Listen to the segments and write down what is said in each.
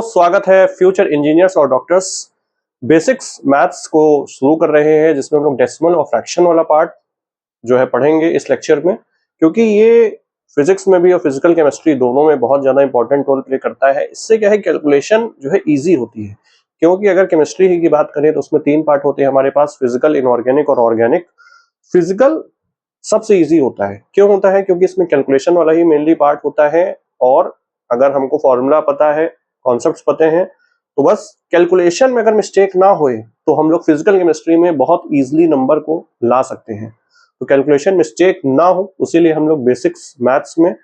स्वागत है future engineers और डॉक्टर्स बेसिक्स मैथ्स को शुरू कर रहे हैं, जिसमें हम लोग डेसिमल और फ्रैक्शन वाला पार्ट जो है पढ़ेंगे इस लेक्चर में, क्योंकि ये फिजिक्स में भी और फिजिकल केमिस्ट्री दोनों में बहुत ज्यादा इंपॉर्टेंट रोल प्ले करता है। इससे क्या है, कैलकुलेशन जो है इजी होती है। क्योंकि अगर केमिस्ट्री की बात करें तो उसमें 3 पार्ट होते हैं हमारे पास, फिजिकल, इनऑर्गेनिक और ऑर्गेनिक। फिजिकल सबसे इजी होता है। क्यों होता है? क्योंकि इसमें कैलकुलेशन वाला ही मेनली पार्ट होता है, और अगर हमको फॉर्मूला पता है, कॉन्सेप्ट्स पते हैं, तो बस कैलकुलेशन में अगर मिस्टेक ना होए तो हम लोग फिजिकल केमिस्ट्री में बहुत इजीली नंबर को ला सकते हैं। तो कैलकुलेशन मिस्टेक ना हो, उसीलिए हम लोग बेसिक्स मैथ्स में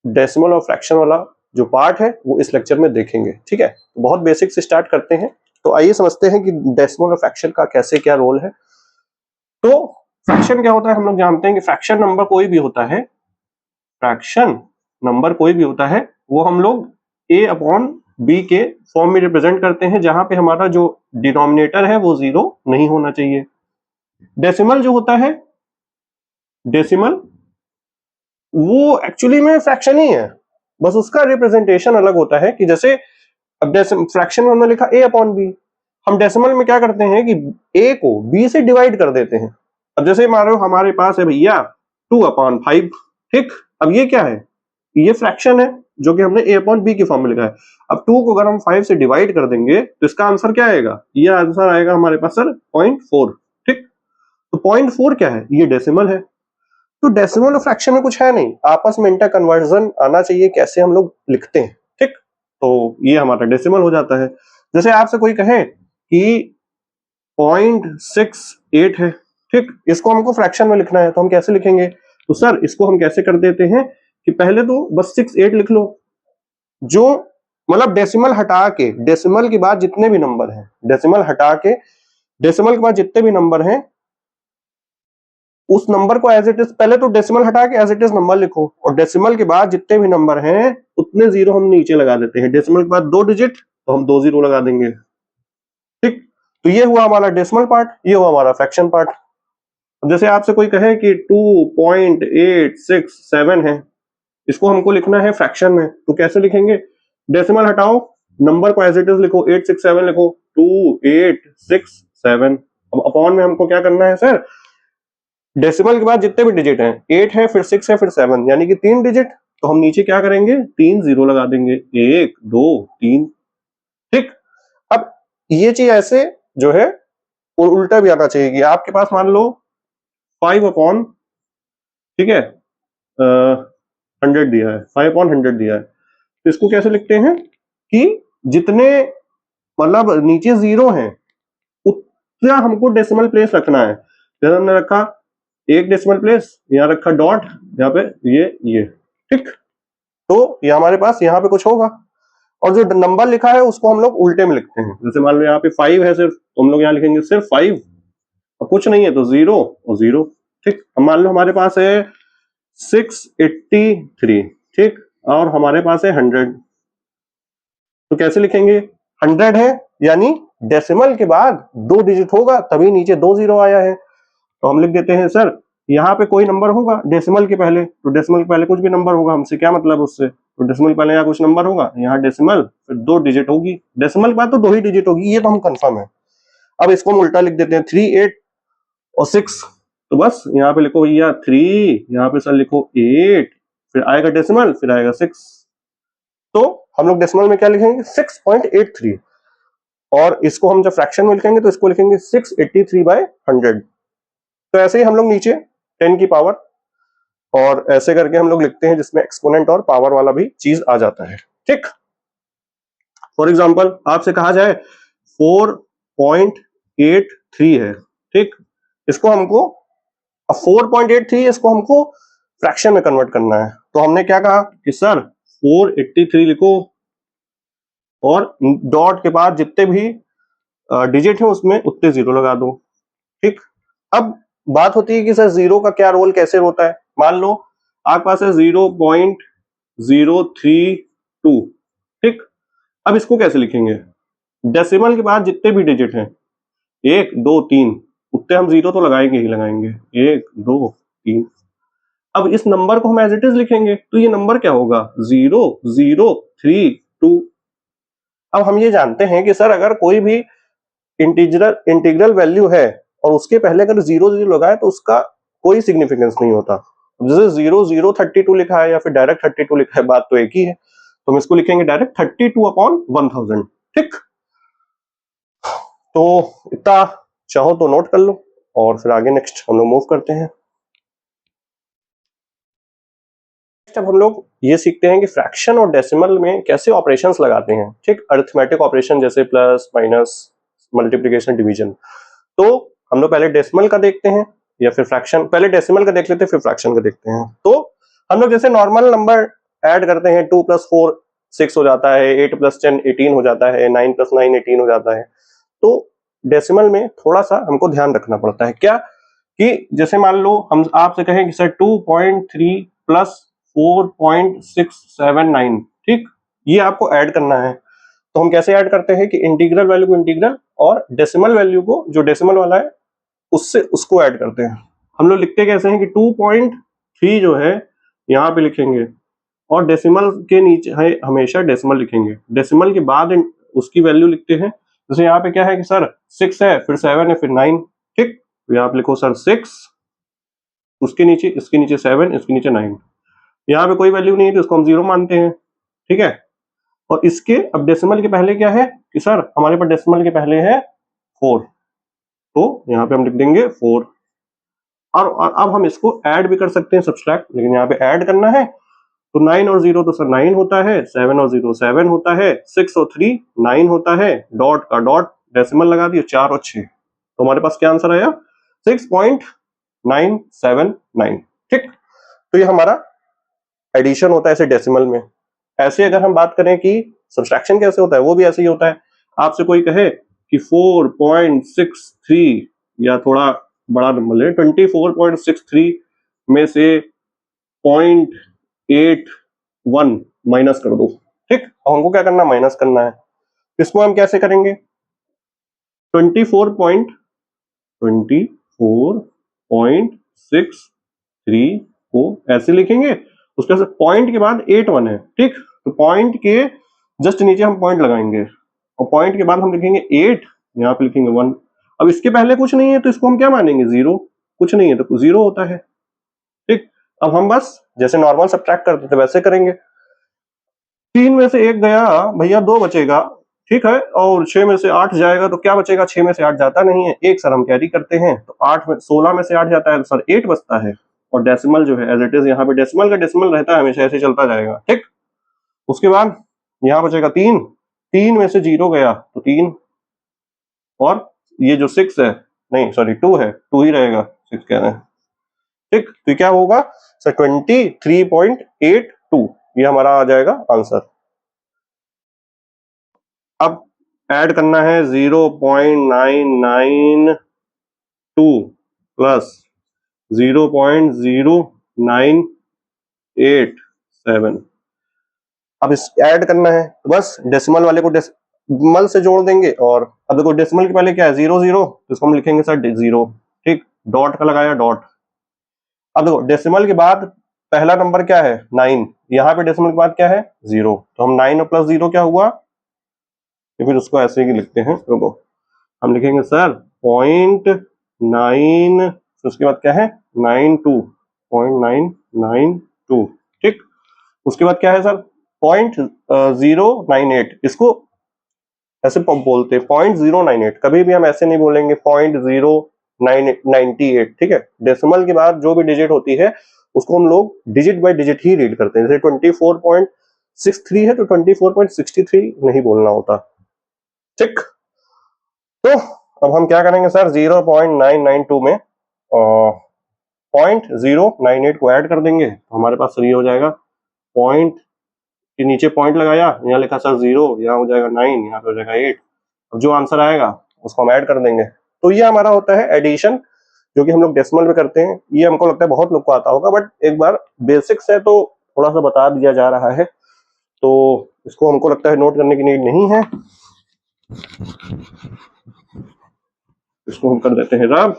डेसिमल और फ्रैक्शन वाला जो पार्ट है वो इस लेक्चर में देखेंगे। ठीक है, तो बहुत बेसिक से स्टार्ट करते हैं। तो आइए समझते हैं कि डेसिमल और फ्रैक्शन का कैसे क्या रोल है। तो फ्रैक्शन क्या होता है, हम लोग जानते हैं कि फ्रैक्शन नंबर कोई भी होता है, फ्रैक्शन नंबर कोई भी होता है वो हम लोग a अपॉन b के फॉर्म में रिप्रेजेंट करते हैं, जहां पे हमारा जो डिनोमिनेटर है वो 0 नहीं होना चाहिए। डेसिमल जो होता है, डेसिमल वो एक्चुअली में फ्रैक्शन ही है, बस उसका रिप्रेजेंटेशन अलग होता है। कि जैसे अब फ्रैक्शन में हमने लिखा a अपॉन b, हम डेसिमल में क्या करते हैं कि a को b से डिवाइड कर देते हैं। अब जैसे मान लो हमारे पास है भैया 2 अपॉन 5, ठीक। अब ये क्या है? ये फ्रैक्शन है जो कि हमने a अपॉन b के फॉर्म में लिखा है। अब 2 को अगर हम 5 से डिवाइड कर देंगे तो इसका आंसर क्या आएगा? ये आंसर आएगा हमारे पास सर 0.4, ठीक। तो 0.4 क्या है? ये डेसिमल है। तो डेसिमल और फ्रैक्शन में कुछ है नहीं, आपस में इंटर कन्वर्जन आना चाहिए, कैसे हम लोग लिखते हैं, ठीक। तो ये हमारा डेसिमल हो जाता है। जैसे आपसे कोई कहे कि 0.68 है, ठीक, इसको हमको फ्रैक्शन में लिखना है, तो हम कैसे लिखेंगे? तो सर इसको हम कैसे कर देते हैं कि पहले तो बस 68 लिख लो, जो मतलब डेसिमल हटा के, डेसिमल के बाद जितने भी नंबर हैं, डेसिमल हटा के, डेसिमल के बाद जितने भी नंबर हैं उस नंबर को एज इट इज, पहले तो डेसिमल हटा के एज इट इज नंबर लिखो, और डेसिमल के बाद जितने भी नंबर हैं उतने जीरो हम नीचे लगा देते हैं। डेसिमल के बाद 2 डिजिट तो हम 2 जीरो लगा देंगे, ठीक। तो ये हुआ हमारा डेसिमल पार्ट, ये हुआ हमारा फ्रैक्शन पार्ट। अब जैसे आपसे कोई कहे कि 2.867 है, इसको हमको लिखना है फ्रैक्शन में, तो कैसे लिखेंगे? डेसिमल हटाओ, नंबर को एज इट इज लिखो, 867 लिखो, 2867। अब अपॉन में हमको क्या करना है सर? डेसिमल के बाद जितने भी डिजिट हैं, 8 है, फिर 6 है, फिर 7, यानी कि 3 डिजिट, तो हम नीचे क्या करेंगे? 3 जीरो लगा देंगे, 1 2 3, ठीक। अब ये चीज ऐसे जो है उल्टा भी आना चाहिए कि आपके पास मान लो 5 अपॉन, ठीक है, 100 दिया है, 5 अपॉन 100 दिया है, तो इसको कैसे लिखते हैं कि जितने मतलब नीचे जीरो हैं उतना हमको डेसिमल प्लेस रखना है। जैसे हमने रखा एक डेसिमल प्लेस, यहाँ रखा डॉट, यहाँ पे ये, ठीक। तो ये हमारे पास यहाँ पे कुछ होगा, और जो नंबर लिखा है उसको हम लोग उल्टे में लिखते हैं। जैसे मान लो यहाँ पे 5 है सिर्फ, तो हम लोग यहाँ लिखेंगे सिर्फ 5, और कुछ नहीं है तो 0 और 0, ठीक। अब मान लो हमारे पास है 683, ठीक, और हमारे पास है 100, तो कैसे लिखेंगे? 100 है, यानी डेसिमल के बाद 2 डिजिट होगा, तभी नीचे 2 जीरो आया है, तो हम लिख देते हैं सर यहाँ पे कोई नंबर होगा डेसिमल के पहले, तो डेसिमल के पहले कुछ भी नंबर होगा, हमसे क्या मतलब उससे? तो डेसिमल पहले यहाँ कुछ नंबर होगा, यहाँ डेसिमल, फिर 2 डिजिट होगी, डेसिमल के बाद तो 2 ही डिजिट होगी, ये तो हम कंफर्म है। अब इसको हम उल्टा लिख देते हैं, 3 8 और 6, तो बस यहाँ पे लिखो भैया 3, यहाँ पे सर लिखो 8, फिर आएगा डेसिमल, फिर आएगा 6, तो हम लोग डेसिमल में क्या लिखेंगे? 6.83, और इसको हम जब फ्रैक्शन में लिखेंगे तो इसको लिखेंगे 683/100। तो ऐसे ही हम लोग नीचे 10 की पावर, और ऐसे करके हम लोग लिखते हैं जिसमें एक्सपोनेंट और पावर वाला भी चीज आ जाता है, ठीक। फॉर एग्जांपल आपसे कहा जाए 4.83 है, ठीक, इसको हमको 4.83 इसको हमको फ्रैक्शन में कन्वर्ट करना है, तो हमने क्या कहा कि सर 483 लिखो, और डॉट के बाद जितने भी डिजिट है उसमें उतने जीरो लगा दो, ठीक। अब बात होती है कि सर जीरो का क्या रोल, कैसे होता है? मान लो आपके पास है 0.032, ठीक। अब इसको कैसे लिखेंगे? डेसिमल के बाद जितने भी डिजिट हैं, 1 2 3, उतने हम जीरो तो लगाएंगे ही लगाएंगे, 1 2 3। अब इस नंबर को हम एज इट इज लिखेंगे, तो ये नंबर क्या होगा? 0 0 3 2, अब हम ये जानते हैं कि सर अगर कोई भी इंटीग्रल वैल्यू है और उसके पहले अगर 0 लगाए तो उसका कोई सिग्निफिकेंस नहीं होता। जैसे 0 0 32 लिखा है या फिर डायरेक्ट 32 लिखा है, बात तो एक ही है, तो हम इसको लिखेंगे डायरेक्ट 32/1000। ठीक, तो इतना चाहो तो नोट कर लो और फिर आगे नेक्स्ट हम लोग मूव करते हैं। अब हम लोग ये सीखते हैं कि फ्रैक्शन और डेसिमल में कैसे ऑपरेशंस लगाते हैं। ठीक, अरिथमेटिक ऑपरेशन जैसे प्लस माइनस मल्टीप्लिकेशन डिवीजन। तो हम लोग पहले डेसिमल का देखते हैं या फिर फ्रैक्शन, पहले डेसिमल का देख लेते हैं फिर फ्रैक्शन का देखते हैं। तो हम लोग जैसे नॉर्मल नंबर ऐड करते हैं, 2 + 4 6 हो जाता है, 8 + 10 18 हो जाता है, 9 + 9 18 हो जाता है। तो डेसिमल में थोड़ा सा हमको ध्यान रखना पड़ता है क्या, कि जैसे मान लो हम आपसे कहें कि सर 2.3 + 4.679, ठीक, ये आपको ऐड करना है। तो हम कैसे ऐड करते हैं कि इंटीग्रल वैल्यू को इंटीग्रल और डेसिमल वैल्यू को जो डेसिमल वाला है उससे उसको ऐड करते हैं। हम लोग लिखते कैसे हैं कि 2.3 जो है यहाँ पे लिखेंगे और डेसिमल के नीचे है हमेशा डेसिमल लिखेंगे, डेसिमल के बाद उसकी वैल्यू लिखते हैं। जैसे यहाँ पे क्या है कि सर 6 है, फिर 7 है, फिर 9। ठीक, तो यहाँ पे लिखो सर 6, उसके नीचे इसके नीचे 7, इसके नीचे 9। यहाँ पे कोई वैल्यू नहीं है तो इसको हम 0 मानते हैं। ठीक है, और इसके अब डेसिमल के पहले क्या है कि सर हमारे पास डेसिमल के पहले है 4, तो यहाँ पे हम लिख देंगे 4। और अब हम इसको ऐड भी कर सकते हैं, सब्सट्रैक्ट, लेकिन यहाँ पे ऐड करना है तो 9 और 0 तो सर 9 होता है, 7 और 0 7 होता है, 6 और 3 9 होता है, डॉट का डॉट, डेसिमल लगा दिए 4 और 6, तो हमारे पास क्या आंसर आया 6.979। ठीक, तो ये हमारा एडिशन होता है ऐसे डेसिमल में। ऐसे अगर हम बात करें कि सब्सट्रैक्शन कैसे होता है, वो भी ऐसे ही होता है। आपसे कोई कहे कि 4.63 या थोड़ा बड़ा नंबर ले 24.63 में से 0.81 माइनस कर दो। ठीक, हमको क्या करना, माइनस करना है। इसको हम कैसे करेंगे, 24.63 को ऐसे लिखेंगे, उसके बाद पॉइंट के बाद 81 है। ठीक, तो पॉइंट के जस्ट नीचे हम पॉइंट लगाएंगे और पॉइंट के बाद हम लिखेंगे 8, यहाँ पे लिखेंगे 1। अब इसके पहले कुछ नहीं है तो इसको हम क्या मानेंगे 0, कुछ नहीं है तो 0 होता है। ठीक, अब हम बस जैसे नॉर्मल सब्ट्रैक्ट करते थे वैसे करेंगे। 3 में से 1 गया भैया 2 बचेगा, ठीक है, और 6 में से 8 जाएगा तो क्या बचेगा, 6 में से 8 जाता नहीं है, 1 सर हम कैरी करते हैं तो 16 में से 8 जाता है तो सर 8 बचता है। और डेसिमल जो है एज इट इज यहाँ पे डेसिमल का डेसिमल रहता है, हमेशा ऐसे चलता जाएगा। ठीक, उसके बाद यहाँ बचेगा 3, 3 में से 0 गया तो 3, और ये जो 6 है, नहीं सॉरी 2 है, 2 ही रहेगा, 6 कह रहे हैं। ठीक, तो क्या होगा सर 23.82, ये हमारा आ जाएगा आंसर। अब ऐड करना है 0.992 प्लस 0.0987। अब इस ऐड करना है तो बस डेसिमल वाले को डेसिमल से जोड़ देंगे, और अब देखो डेसिमल के पहले क्या है 0 0, तो इसको हम लिखेंगे सर 0। ठीक, डॉट का लगाया डॉट। अब देखो डेसिमल के बाद पहला नंबर क्या है 9, यहाँ पे डेसिमल के बाद क्या है 0, तो हम 9 और +0 क्या हुआ, या फिर उसको ऐसे ही लिखते हैं, रुको हम लिखेंगे सर 0.9, उसके बाद क्या है 0.992। ठीक, उसके बाद क्या है सर 0.098, इसको ऐसे बोलते हैं 0.098, कभी भी हम ऐसे नहीं बोलेंगे 0.0998। ठीक है, डेसिमल के बाद जो भी डिजिट होती है उसको हम लोग डिजिट बाय डिजिट ही रीड करते हैं। जैसे 24.63 है तो 24.63 नहीं बोलना होता। ठीक, तो अब हम क्या करेंगे सर 0.992 में 0.098 को ऐड कर देंगे तो हमारे पास सही हो जाएगा। पॉइंट के नीचे पॉइंट लगाया, यहाँ लिखा सर 0, यहाँ हो जाएगा 9, यहाँ पे हो जाएगा 8। अब जो आंसर आएगा उसको हम ऐड कर देंगे। तो ये हमारा होता है एडिशन, जो कि हम लोग डेसिमल में करते हैं। ये हमको लगता है बहुत लोग को आता होगा, बट एक बार बेसिक्स है तो थोड़ा सा बता दिया जा रहा है, तो इसको हमको लगता है नोट करने की नीड नहीं है। इसको हम कर देते हैं रब,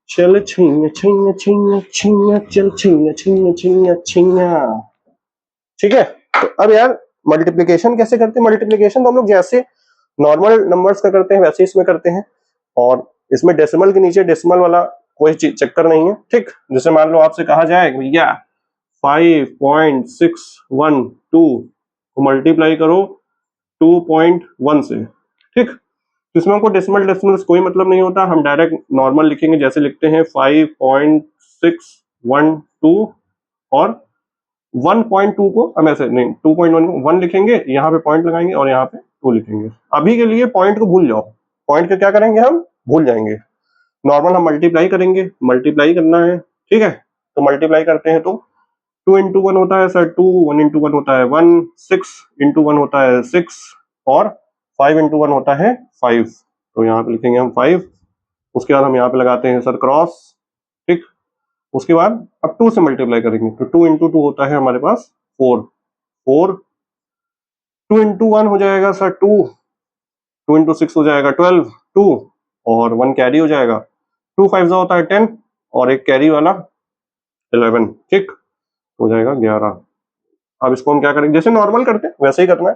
चल छिया छिया छिया छिया, चल छिया छिया छिया छिया। ठीक है, तो अब यार मल्टीप्लीकेशन कैसे करते हैं? मल्टीप्लीकेशन तो हम लोग जैसे नॉर्मल नंबर्स का करते हैं वैसे इसमें करते हैं, और इसमें डेसिमल के नीचे डेसिमल वाला कोई चक्कर नहीं है, ठीक। जैसे मान लो आपसे कहा जाए भैया 5.612 को मल्टीप्लाई करो 2.1 से, ठीक। इसमें हमको डेसिमल डेसिमल कोई मतलब नहीं होता, हम डायरेक्ट नॉर्मल लिखेंगे, जैसे लिखते हैं 5.612 और 1.2 को हम ऐसे नहीं 2.1 को 1 लिखेंगे, यहाँ पे पॉइंट लगाएंगे और यहाँ पे 2 लिखेंगे। अभी के लिए पॉइंट को भूल जाओ, पॉइंट का क्या करेंगे हम भूल जाएंगे, नॉर्मल हम मल्टीप्लाई करेंगे, मल्टीप्लाई करना है, ठीक है। तो मल्टीप्लाई करते हैं तो 2 इंटू 1 होता है सर 2, 1 इंटू 1 होता है 1, 6 इंटू 1 होता है 6 और 5 इंटू 1 होता है 5। तो यहाँ पे लिखेंगे हम 5, उसके बाद हम यहाँ पे लगाते हैं सर क्रॉस, ठीक। उसके बाद अब 2 से मल्टीप्लाई करेंगे तो 2 इंटू 2 होता है हमारे पास 4, 2 इंटू 1 हो जाएगा सर 2, 2 इंटू 6 हो जाएगा 12, 2 और 1 कैरी हो जाएगा, 2 5 होता है 10 और एक कैरी वाला 11, ठीक, हो जाएगा 11। अब इसको हम क्या करेंगे, जैसे नॉर्मल करते हैं वैसे ही करना है,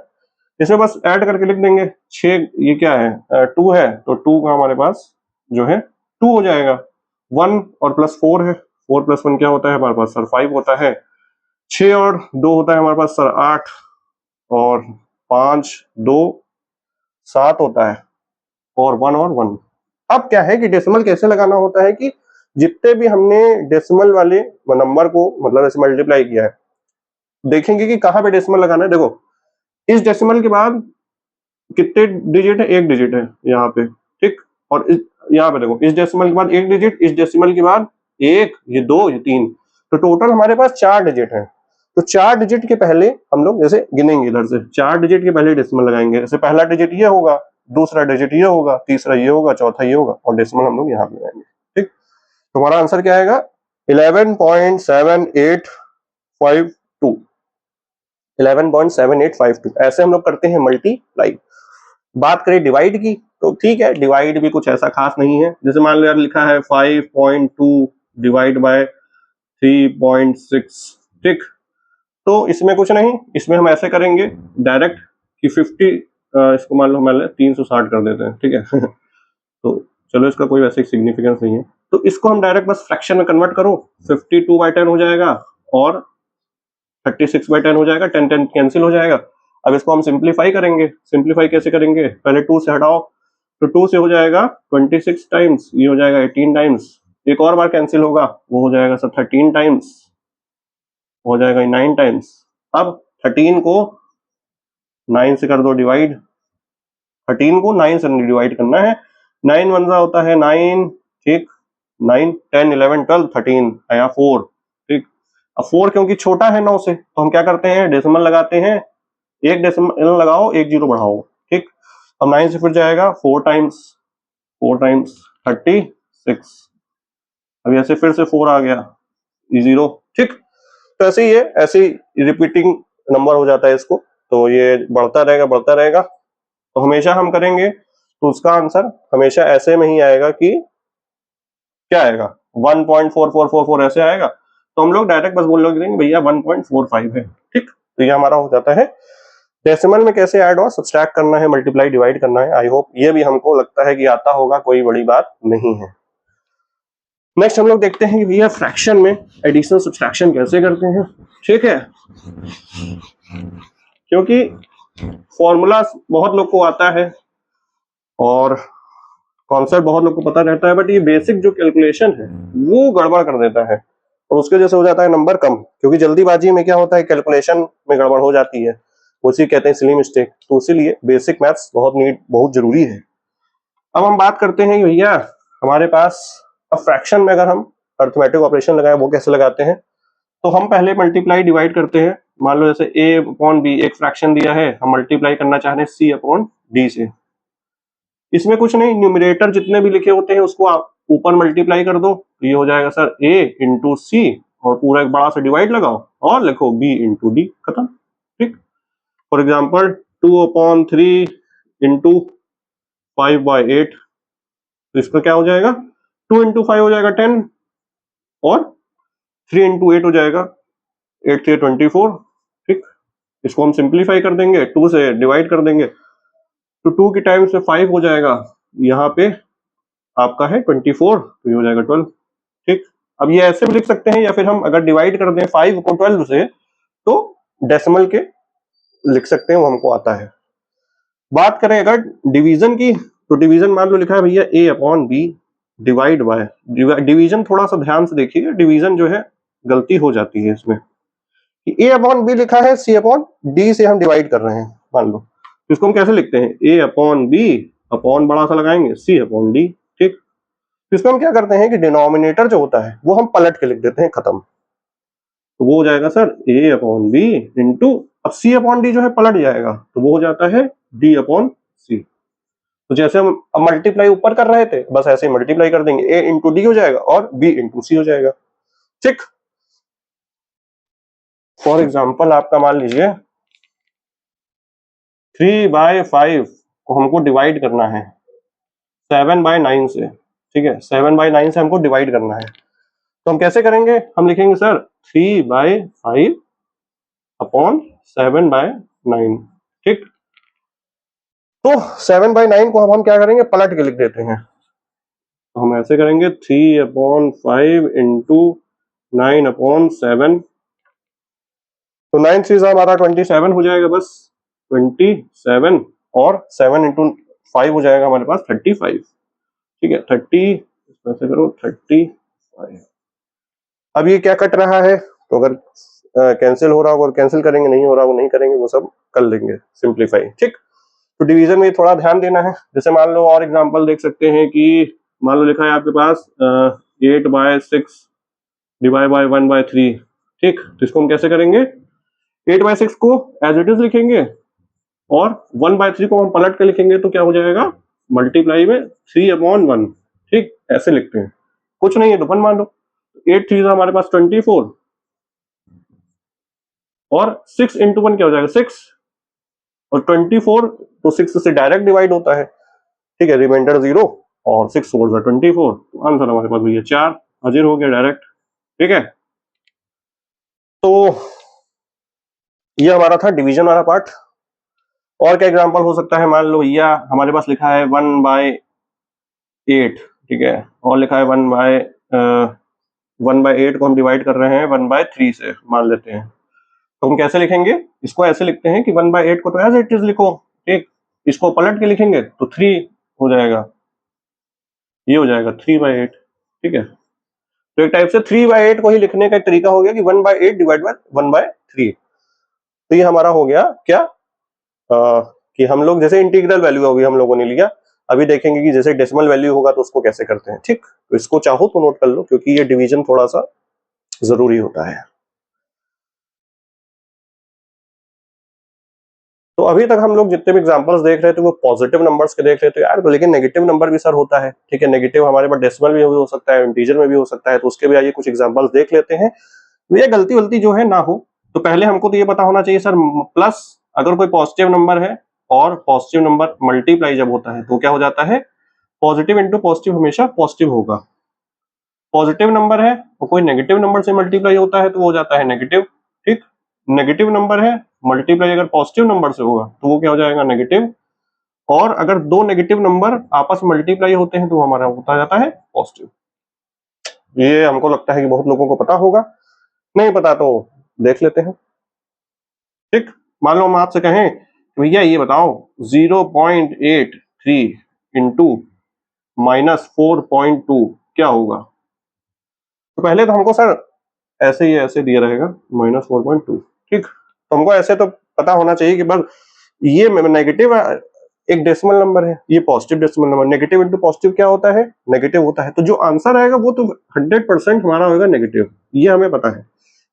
इसमें बस ऐड करके लिख देंगे 6, ये क्या है 2 है तो 2 का हमारे पास जो है 2 हो जाएगा, 1 और प्लस 4 है, 4 प्लस 1 क्या होता है हमारे पास सर 5 होता है, 6 और 2 होता है हमारे पास सर 8 और 5 2 7 होता है और 1 और 1। अब क्या है कि डेसिमल कैसे लगाना होता है कि जितने भी हमने डेसिमल वाले नंबर को मतलब ऐसे मल्टीप्लाई किया है, देखेंगे कि कहाँ पे डेसिमल लगाना है। देखो इस डेसिमल के बाद कितने डिजिट है, एक डिजिट है यहाँ पे, ठीक। और यहाँ पे देखो इस डेसिमल के बाद एक डिजिट, इस डेसिमल के बाद एक, ये 2, ये 3, तो टोटल हमारे पास 4 डिजिट है। तो 4 डिजिट के पहले हम लोग जैसे गिनेंगे, इधर से 4 डिजिट के पहले डेसिमल लगाएंगे, जैसे पहला डिजिट ये होगा, दूसरा डिजिट ये होगा, तीसरा ये होगा, चौथा ये होगा और डेसिमल हम लोग यहाँ पे लगाएंगे, ठीक। तो हमारा आंसर क्या आएगा 11.7852, 11.7852। ऐसे हम लोग करते हैं मल्टीप्लाई। बात करें डिवाइड की तो ठीक है, डिवाइड भी कुछ ऐसा खास नहीं है, जैसे मान लो यार लिखा है 5.2 डिवाइड बाय 3.6, ठीक। तो इसमें कुछ नहीं, इसमें हम ऐसे करेंगे डायरेक्ट कि 50 इसको मान लो हम 360 कर देते हैं, ठीक है। तो चलो इसका कोई वैसे सिग्निफिकेंस नहीं है, तो इसको हम डायरेक्ट बस फ्रैक्शन में कन्वर्ट करो, 52/10 हो जाएगा और 36/10 हो जाएगा, 10 10 कैंसिल हो जाएगा। अब इसको हम सिंप्लीफाई करेंगे, सिंप्लीफाई कैसे करेंगे, पहले 2 से हटाओ, तो 2 से हो जाएगा 26 टाइम्स, ये हो जाएगा 18 टाइम्स, एक और बार कैंसिल होगा वो हो जाएगा सर 13 टाइम्स, हो जाएगा 9 टाइम्स। अब 13 को 9 से कर दो डिवाइड, 13 को 9 से डिवाइड करना है, 9 1 होता है 9, ठीक, 9 10 11 12 13 आया 4, ठीक। अब 4 क्योंकि छोटा है 9 से तो हम क्या करते हैं डेसिमल लगाते हैं, एक डेसिमल लगाओ एक जीरो बढ़ाओ, ठीक। अब 9 से फिर जाएगा 4 टाइम्स 36, अब ऐसे फिर से 4 आ गया, ये 0, ठीक। तो ऐसे ही है, ऐसे ही रिपीटिंग नंबर हो जाता है इसको, तो ये बढ़ता रहेगा। तो हमेशा हम करेंगे तो उसका आंसर हमेशा ऐसे में ही आएगा कि क्या आएगा 1.4444 ऐसे आएगा, तो हम लोग डायरेक्ट बस बोल लोगे भैया 1.45 है, ठीक। तो ये हमारा हो जाता है डेसिमल में कैसे ऐड और सब्सट्रैक्ट करना है, मल्टीप्लाई डिवाइड करना है। आई होप ये भी हमको लगता है कि आता होगा, कोई बड़ी बात नहीं है। नेक्स्ट हम लोग देखते हैं कि भैया फ्रैक्शन में एडिशन सब्सट्रैक्शन कैसे करते हैं, ठीक है। क्योंकि फॉर्मूला बहुत लोग को आता है और कॉन्सेप्ट बहुत लोग को पता रहता है, बट ये बेसिक जो कैलकुलेशन है वो गड़बड़ कर देता है और उसके वजह से हो जाता है नंबर कम, क्योंकि जल्दीबाजी में क्या होता है कैलकुलेशन में गड़बड़ हो जाती है, उसी कहते हैं सिली मिस्टेक। तो इसीलिए बेसिक मैथ्स बहुत जरूरी है। अब हम बात करते हैं भैया हमारे पास अब फ्रैक्शन में अगर हम अर्थमेटिक ऑपरेशन लगाए वो कैसे लगाते हैं, तो हम पहले मल्टीप्लाई डिवाइड करते हैं। मान लो जैसे a/b एक फ्रैक्शन दिया है, हम मल्टीप्लाई करना चाह रहे हैं c/d से। इसमें कुछ नहीं, न्यूमरेटर जितने भी लिखे होते हैं उसको आप ऊपर मल्टीप्लाई कर दो, तो ये हो जाएगा सर a इंटू सी और पूरा एक बड़ा सा डिवाइड लगाओ और लिखो b इंटू डी, खत्म, ठीक। फॉर एग्जाम्पल 2/3 इंटू 5/8, तो इसका क्या हो जाएगा 2 इंटू 5 हो जाएगा 10 और 3 इंटू 8 हो जाएगा 8 से 24, ठीक। इसको हम सिंप्लीफाई कर देंगे, 2 से डिवाइड कर देंगे, तो 2 की टाइम से 5 हो जाएगा, यहाँ पे आपका है 24, तो ये हो जाएगा 12। ठीक, अब ये ऐसे भी लिख सकते हैं, या फिर हम अगर डिवाइड कर दें 5 को 12 से तो डेसिमल के लिख सकते हैं, वो हमको आता है। बात करें अगर डिवीजन की, तो डिवीजन मान लो लिखा है भैया a upon b divide by, division थोड़ा सा ध्यान से देखिएगा, डिवीजन जो है गलती हो जाती है इसमें, कि a अपॉन बी लिखा है, c अपॉन डी से हम डिवाइड कर रहे हैं मान लो, तो इसको हम कैसे लिखते हैं, a अपॉन बी, अपॉन बड़ा सा लगाएंगे, c अपॉन डी। ठीक, तो इसमें हम क्या करते हैं कि डिनोमिनेटर जो होता है वो हम पलट के लिख देते हैं, खत्म। तो वो हो जाएगा sir a upon b into, अब c अपॉन डी जो है पलट जाएगा, तो वो हो जाता है d अपॉन सी। तो जैसे हम अब मल्टीप्लाई ऊपर कर रहे थे, बस ऐसे ही मल्टीप्लाई कर देंगे, a इंटू डी हो जाएगा और b इंटू सी हो जाएगा। ठीक, फॉर एग्जाम्पल आपका मान लीजिए 3/5 को हमको डिवाइड करना है 7/9 से। ठीक है, 7/9 से हमको डिवाइड करना है, तो हम कैसे करेंगे, हम लिखेंगे सर 3/5 अपॉन 7/9। ठीक, तो 7/9 को हम क्या करेंगे, पलट के लिख देते हैं, तो हम ऐसे करेंगे 3/5 इंटू 9/7, तो 9 3 हमारा 27 हो जाएगा, बस 27, और 7 इंटू 5 हो जाएगा हमारे पास 35। ठीक है, 30, इसमें से करो 35। अब ये क्या कट रहा है, तो अगर कैंसिल हो रहा होगा, कैंसिल करेंगे, नहीं हो रहा वो नहीं करेंगे, वो सब कर लेंगे सिंप्लीफाई। ठीक, तो डिवीजन में थोड़ा ध्यान देना है। जैसे मान लो और एग्जांपल देख सकते हैं कि मान लो लिखा है आपके पास 8/6 डिवाइड बाय 1/3। ठीक, तो इसको हम कैसे करेंगे, 8/6 को एज इट इज लिखेंगे और 1/3 को हम पलट के लिखेंगे, तो क्या हो जाएगा, मल्टीप्लाई में 3/1। ठीक, ऐसे लिखते हैं, कुछ नहीं है तो 1 मान लो, 8 3 हमारे पास 24, और 6 इंटू 1 क्या हो जाएगा 6, और 24 तो 6 से डायरेक्ट डिवाइड होता है। ठीक है, रिमाइंडर 0 और 6 4 24, तो आंसर हमारे पास भैया 4, हाजिर हो गया डायरेक्ट। ठीक है, तो ये हमारा था डिवीजन वाला पार्ट। और क्या एग्जांपल हो सकता है, मान लो भैया हमारे पास लिखा है 1/8। ठीक है, और लिखा है 1/8 को हम डिवाइड कर रहे हैं 1/3 से, मान लेते हैं, तो हम कैसे लिखेंगे, इसको ऐसे लिखते हैं कि 1/8 को तो एज इट इज लिखो। ठीक, इसको पलट के लिखेंगे तो 3 हो जाएगा, ये हो जाएगा 3/8। ठीक है, तो एक टाइप से 3/8 को ही लिखने का एक तरीका हो गया कि 1/8 डिवाइड बाय 1/3। तो ये हमारा हो गया क्या, कि हम लोग जैसे इंटीग्रल वैल्यू होगी हम लोगों ने लिया, अभी देखेंगे कि जैसे डेसिमल वैल्यू होगा तो उसको कैसे करते हैं। ठीक, तो इसको चाहो तो नोट कर लो, क्योंकि ये डिवीजन थोड़ा सा जरूरी होता है। तो अभी तक हम लोग जितने भी एग्जांपल्स देख रहे थे वो पॉजिटिव नंबर्स के देख रहे थे यार, तो लेकिन नेगेटिव नंबर भी सर होता है। ठीक है, नेगेटिव हमारे पास डेसिमल में भी हो सकता है, इंटीजर में भी हो सकता है, तो उसके भी आइए कुछ एग्जांपल्स देख लेते हैं, ये गलती वलती जो है ना हो। तो पहले हमको तो ये पता होना चाहिए सर, प्लस अगर कोई पॉजिटिव नंबर है और पॉजिटिव नंबर मल्टीप्लाई जब होता है तो क्या हो जाता है, पॉजिटिव इंटू पॉजिटिव हमेशा पॉजिटिव होगा। पॉजिटिव नंबर है और कोई नेगेटिव नंबर से मल्टीप्लाई होता है तो वो हो जाता है नेगेटिव। ठीक, नेगेटिव नंबर है, मल्टीप्लाई अगर पॉजिटिव नंबर से होगा तो वो क्या हो जाएगा, नेगेटिव। और अगर दो नेगेटिव नंबर आपस में मल्टीप्लाई होते हैं तो हमारा होता जाता है पॉजिटिव। ये हमको लगता है कि बहुत लोगों को पता होगा, नहीं पता तो देख लेते हैं। ठीक, मान लो हम आपसे कहें भैया ये बताओ 0.83 इंटू -4.2 क्या होगा, तो पहले तो हमको सर ऐसे ही ऐसे दिया रहेगा -4.2। ठीक, तो हमको ऐसे तो पता होना चाहिए कि बस ये नेगेटिव एक डेसिमल नंबर है, ये positive decimal number, negative into positive क्या होता है, नेगेटिव होता है, तो जो आंसर आएगा वो तो 100% हमारा होगा नेगेटिव, ये हमें पता है।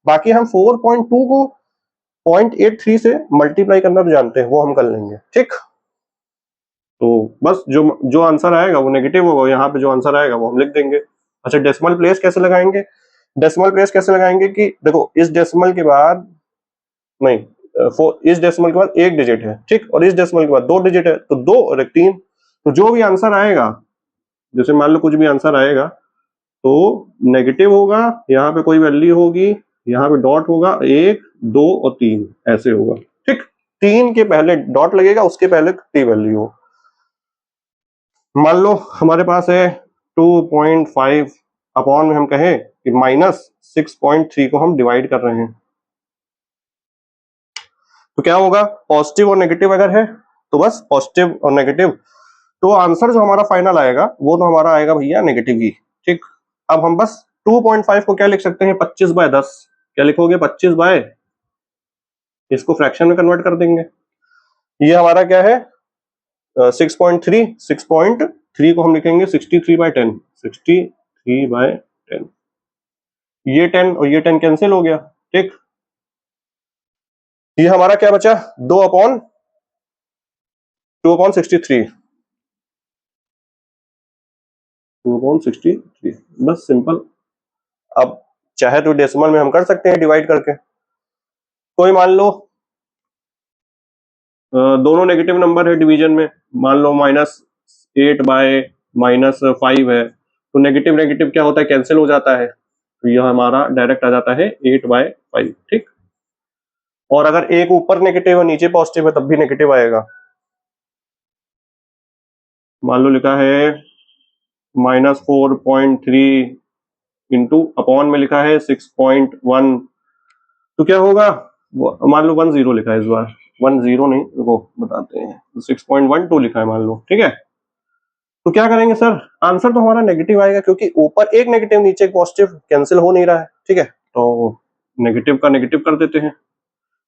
बाकी हम 4.2 को 0.83 से मल्टीप्लाई करना तो जानते हैं, वो हम कर लेंगे। ठीक, तो बस जो जो आंसर आएगा वो नेगेटिव होगा, यहाँ पे जो आंसर आएगा वो हम लिख देंगे। अच्छा, डेसिमल प्लेस कैसे लगाएंगे, डेसिमल प्लेस कैसे लगाएंगे कि देखो इस डेसिमल के बाद नहीं, इस डेसिमल के बाद एक डिजिट है, ठीक, और इस डेसिमल के बाद दो डिजिट है, तो 2 और 3, तो जो भी आंसर आएगा, जैसे मान लो कुछ भी आंसर आएगा तो नेगेटिव होगा, यहाँ पे कोई वैल्यू होगी, यहाँ पे डॉट होगा, 1 2 और 3 ऐसे होगा। 3 के पहले डॉट लगेगा, उसके पहले टी वैल्यू हो। मान लो हमारे पास है 2.5 अपॉन में हम कहें कि -6.3 को हम डिवाइड कर रहे हैं, तो क्या होगा, पॉजिटिव और नेगेटिव अगर है तो बस पॉजिटिव और नेगेटिव, तो आंसर जो हमारा फाइनल आएगा वो तो हमारा आएगा भैया नेगेटिव ही। ठीक, अब हम बस 2.5 को क्या लिख सकते हैं, 25/10। क्या लिखोगे, 25 इसको फ्रैक्शन में कन्वर्ट कर देंगे। ये हमारा क्या है 6.3 को हम लिखेंगे 63/10, 63/10। ये 10 और ये 10 कैंसिल हो गया। ठीक, ये हमारा क्या बचा, 2/63, 2/63, बस सिंपल। अब चाहे तो डेसिमल में हम कर सकते हैं डिवाइड करके। कोई मान लो दोनों नेगेटिव नंबर है डिवीजन में, मान लो -8/-5 है, तो नेगेटिव नेगेटिव क्या होता है, कैंसिल हो जाता है, तो यह हमारा डायरेक्ट आ जाता है 8/5। ठीक, और अगर एक ऊपर नेगेटिव और नीचे पॉजिटिव है तब भी नेगेटिव आएगा। मान लो लिखा है -4.3 इंटू अपॉन में लिखा है 6.1, तो क्या होगा, मान लो 10 लिखा है इस बार, 10 नहीं, वो बताते हैं, 6.12 लिखा है मान लो। ठीक है, तो क्या करेंगे सर, आंसर तो हमारा नेगेटिव आएगा क्योंकि ऊपर एक नेगेटिव नीचे एक पॉजिटिव, कैंसिल हो नहीं रहा है। ठीक है, तो नेगेटिव का नेगेटिव कर देते हैं।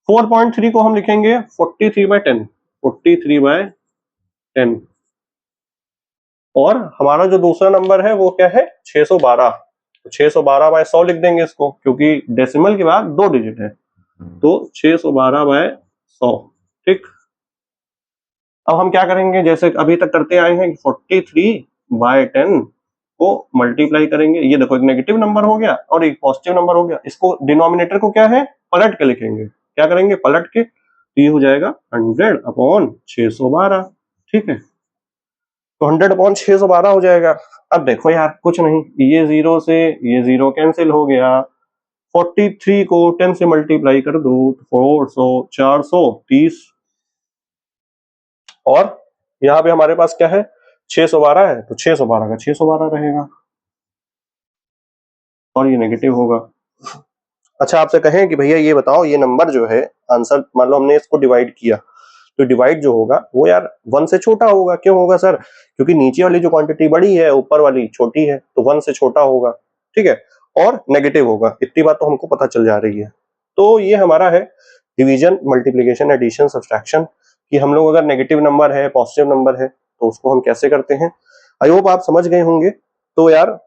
4.3 को हम लिखेंगे 43/10, 43/10। और हमारा जो दूसरा नंबर है वो क्या है, 612, तो 612/100 लिख देंगे इसको, क्योंकि डेसिमल के बाद 2 डिजिट है, तो 612/100। ठीक, अब हम क्या करेंगे, जैसे अभी तक करते आए हैं, 43/10 को मल्टीप्लाई करेंगे। ये देखो, एक नेगेटिव नंबर हो गया और एक पॉजिटिव नंबर हो गया, इसको डिनोमिनेटर को क्या है, पलट के लिखेंगे। क्या करेंगे, पलट के, तो ये हो जाएगा 100/612। ठीक है, तो 100/612 हो जाएगा। अब देखो यार, कुछ नहीं, ये 0 से ये 0 कैंसिल हो गया, 43 को 10 से मल्टीप्लाई कर दो, 400, 430, और यहाँ पे हमारे पास क्या है, 612 है, तो 612 का 612 रहेगा, और ये नेगेटिव होगा। अच्छा, आपसे कहें कि भैया ये बताओ, ये नंबर जो है आंसर, मान लो हमने इसको डिवाइड किया, तो डिवाइड जो होगा वो यार 1 से छोटा होगा। क्यों होगा सर, क्योंकि नीचे वाली जो क्वांटिटी बड़ी है, ऊपर वाली छोटी है, तो 1 से छोटा होगा। ठीक है, और नेगेटिव होगा, इतनी बात तो हमको पता चल जा रही है। तो ये हमारा है डिवीजन, मल्टीप्लीकेशन, एडिशन, सब्सट्रैक्शन, कि हम लोग अगर नेगेटिव नंबर है, पॉजिटिव नंबर है, तो उसको हम कैसे करते हैं। आई होप आप समझ गए होंगे। तो यार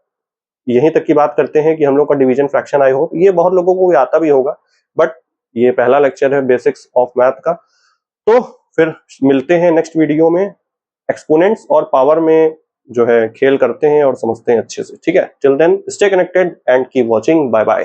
यहीं तक की बात करते हैं कि हम लोग का डिवीजन फ्रैक्शन, आई होप ये बहुत लोगों को आता भी होगा, बट ये पहला लेक्चर है बेसिक्स ऑफ मैथ का। तो फिर मिलते हैं नेक्स्ट वीडियो में, एक्सपोनेंट्स और पावर में जो है खेल करते हैं और समझते हैं अच्छे से। ठीक है, till then stay connected and keep watching, bye bye.